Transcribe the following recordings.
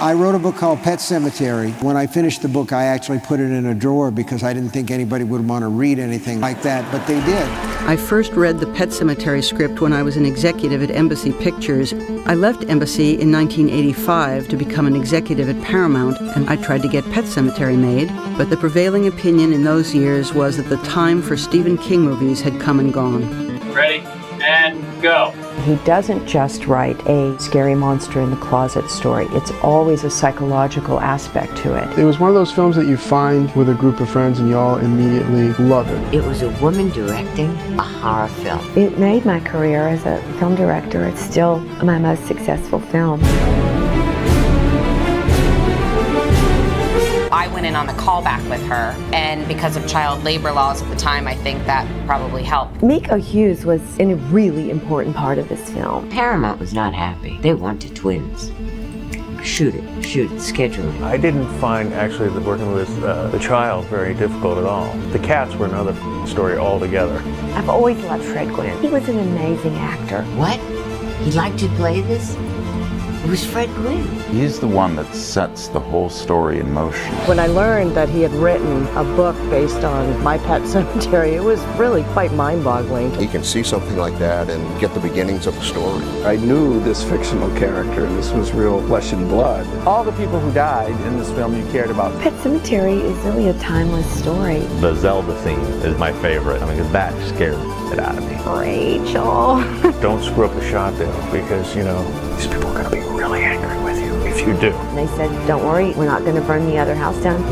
I wrote a book called Pet Sematary. When I finished the book, I actually put it in a drawer because I didn't think anybody would want to read anything like that, but they did. I first read the Pet Sematary script when I was an executive at Embassy Pictures. I left Embassy in 1985 to become an executive at Paramount, and I tried to get Pet Sematary made, but the prevailing opinion in those years was that the time for Stephen King movies had come and gone. Ready, and go. He doesn't just write a scary monster in the closet story. It's always a psychological aspect to it. It was one of those films that you find with a group of friends and y'all immediately love it. It was a woman directing a horror film. It made my career as a film director. It's still my most successful film. I went in on the callback with her, and because of child labor laws at the time, I think that probably helped. Miko Hughes was a really important part of this film. Paramount was not happy. They wanted twins. Shoot it, schedule it. I didn't find actually that working with the child very difficult at all. The cats were another story altogether. I've always loved Fred Gwynne. He was an amazing actor. What? He'd like to play this? It was Fred Gwynne. He's the one that sets the whole story in motion. When I learned that he had written a book based on My Pet Sematary, it was really quite mind-boggling. You can see something like that and get the beginnings of the story. I knew this fictional character. This was real flesh and blood. All the people who died in this film you cared about. Pet Sematary is really a timeless story. The Zelda scene is my favorite. I mean, because that scared it out of me. Rachel. Don't screw up a shot there because, you know, these people are going to be really angry with you if you do. They said, don't worry, we're not going to burn the other house down.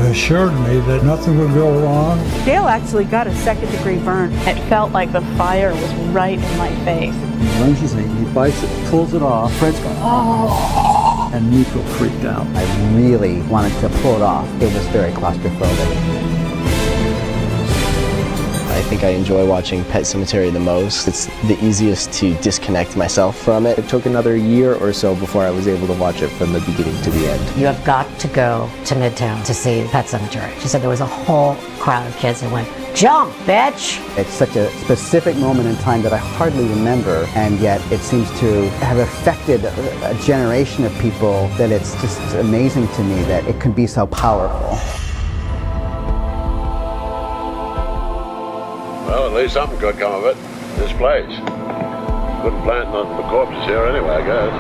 They assured me that nothing would go wrong. Dale actually got a second-degree burn. It felt like the fire was right in my face. He lunges in, he bites it, pulls it off. Fred's going, oh! And Miko freaked out. I really wanted to pull it off. It was very claustrophobic. I think I enjoy watching Pet Sematary the most. It's the easiest to disconnect myself from it. It took another year or so before I was able to watch it from the beginning to the end. You have got to go to Midtown to see Pet Sematary. She said there was a whole crowd of kids that went, jump, bitch! It's such a specific moment in time that I hardly remember, and yet it seems to have affected a generation of people that it's just amazing to me that it can be so powerful. Well, at least something could come of it. This place. Couldn't plant nothing but corpses here anyway, I guess.